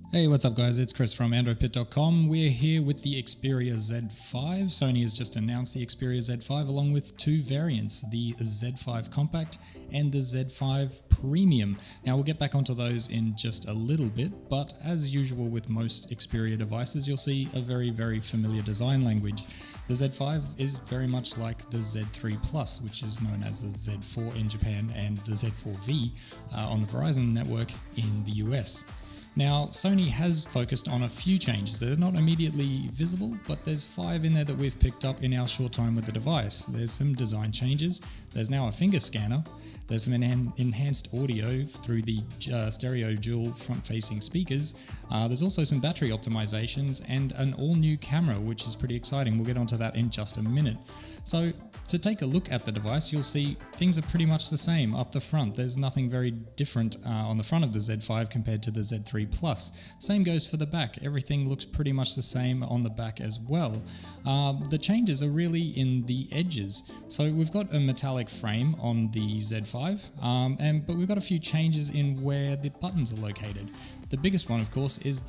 Hey, what's up guys, it's Chris from AndroidPIT.com. We're here with the Xperia Z5. Sony has just announced the Xperia Z5 along with two variants, the Z5 Compact and the Z5 Premium. Now we'll get back onto those in just a little bit, but as usual with most Xperia devices, you'll see a very familiar design language. The Z5 is very much like the Z3 Plus, which is known as the Z4 in Japan and the Z4V on the Verizon network in the US. Now, Sony has focused on a few changes. They're not immediately visible, but there's 5 in there that we've picked up in our short time with the device. There's some design changes, there's now a finger scanner, there's some enhanced audio through the stereo dual front-facing speakers. There's also some battery optimizations and an all-new camera, which is pretty exciting. We'll get onto that in just a minute. So, to take a look at the device, you'll see things are pretty much the same up the front. There's nothing very different on the front of the Z5 compared to the Z3 Plus. Same goes for the back. Everything looks pretty much the same on the back as well. The changes are really in the edges. So we've got a metallic frame on the Z5, but we've got a few changes in where the buttons are located. The biggest one, of course, is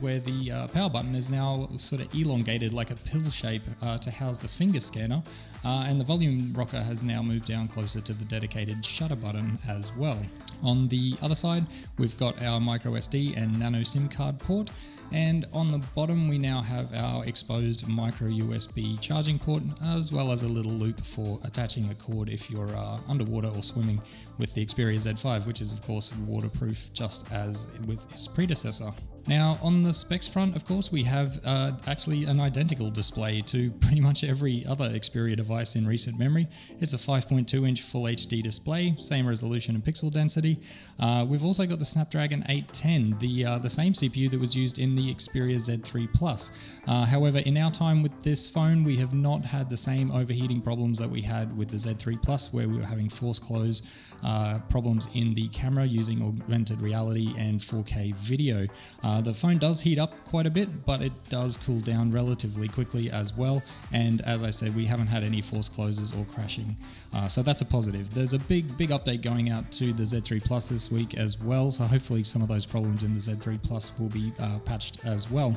where the power button is now sort of elongated like a pill shape to house the finger scanner, and the volume rocker has now moved down closer to the dedicated shutter button as well. On the other side, we've got our micro SD and nano SIM card port, and on the bottom we now have our exposed micro USB charging port, as well as a little loop for attaching the cord if you're underwater or swimming with the Xperia Z5, which is of course waterproof just as with its predecessor. Now on the specs front, of course, we have actually an identical display to pretty much every other Xperia device in recent memory. It's a 5.2-inch Full HD display, same resolution and pixel density. We've also got the Snapdragon 810, the same CPU that was used in the Xperia Z3 Plus. However, in our time with this phone, we have not had the same overheating problems that we had with the Z3 Plus, where we were having force close problems in the camera using augmented reality and 4K video. The phone does heat up quite a bit, but it does cool down relatively quickly as well. And as I said, we haven't had any force closes or crashing. So that's a positive. There's a big update going out to the Z3 Plus this week as well. So hopefully some of those problems in the Z3 Plus will be patched as well.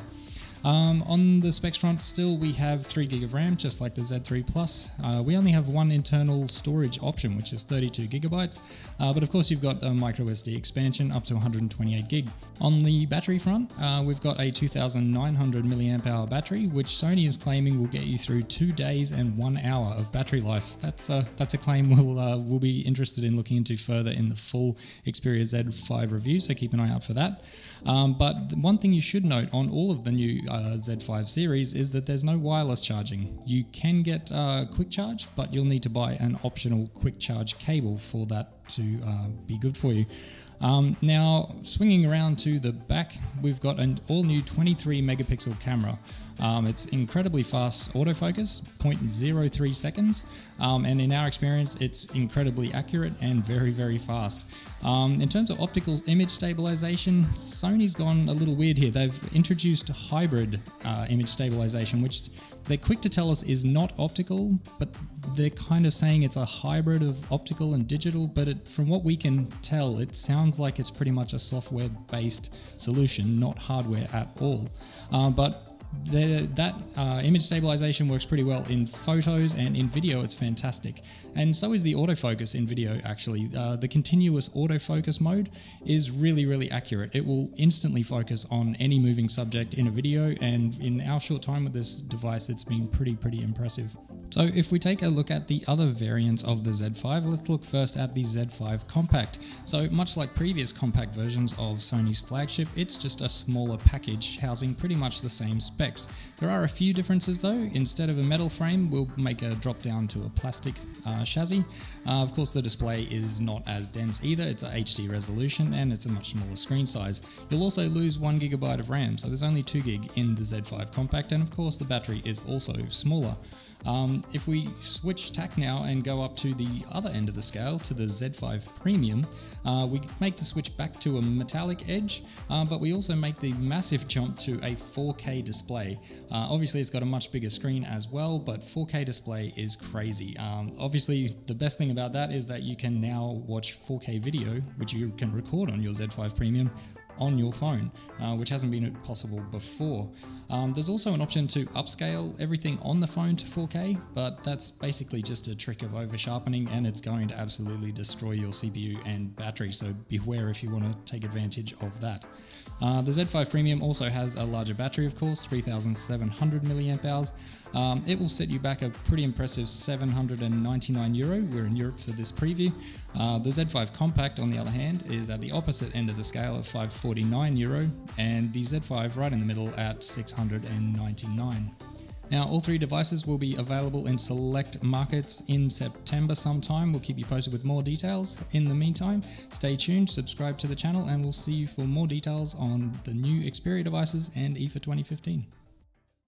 On the specs front, still we have 3GB of RAM, just like the Z3 Plus. We only have one internal storage option, which is 32GB, but of course you've got a micro SD expansion up to 128GB. On the battery front, we've got a 2900 mAh battery, which Sony is claiming will get you through 2 days and 1 hour of battery life. That's a claim we'll be interested in looking into further in the full Xperia Z5 review, so keep an eye out for that. But one thing you should note on all of the new Z5 series is that there's no wireless charging. You can get quick charge, but you'll need to buy an optional quick charge cable for that to be good for you. Now, swinging around to the back, we've got an all-new 23 megapixel camera. It's incredibly fast autofocus, 0.03 seconds, and in our experience, it's incredibly accurate and very fast. In terms of optical image stabilization, Sony's gone a little weird here. They've introduced hybrid image stabilization, which they're quick to tell us is not optical, but they're kind of saying it's a hybrid of optical and digital, but from what we can tell, it sounds like it's pretty much a software-based solution, not hardware at all. But that image stabilization works pretty well in photos, and in video it's fantastic. And so is the autofocus in video, actually. The continuous autofocus mode is really accurate. It will instantly focus on any moving subject in a video, and in our short time with this device, it's been pretty impressive. So if we take a look at the other variants of the Z5, let's look first at the Z5 Compact. So much like previous compact versions of Sony's flagship, it's just a smaller package housing pretty much the same specs. There are a few differences though. Instead of a metal frame, we'll make a drop down to a plastic chassis. Of course, the display is not as dense either. It's a HD resolution and it's a much smaller screen size. You'll also lose 1GB of RAM, so there's only 2GB in the Z5 Compact, and of course the battery is also smaller. If we switch tack now and go up to the other end of the scale, to the Z5 Premium, we make the switch back to a metallic edge, but we also make the massive jump to a 4K display. Obviously it's got a much bigger screen as well, but 4K display is crazy. Obviously the best thing about that is that you can now watch 4K video, which you can record on your Z5 Premium, on your phone, which hasn't been possible before. There's also an option to upscale everything on the phone to 4K, but that's basically just a trick of over sharpening, and it's going to absolutely destroy your CPU and battery, so beware if you want to take advantage of that. The Z5 Premium also has a larger battery, of course, 3,700 milliamp hours. It will set you back a pretty impressive €799. We're in Europe for this preview. The Z5 Compact, on the other hand, is at the opposite end of the scale of €549, and the Z5 right in the middle at $699. Now, all three devices will be available in select markets in September sometime. We'll keep you posted with more details. In the meantime, stay tuned, subscribe to the channel, and we'll see you for more details on the new Xperia devices and IFA 2015.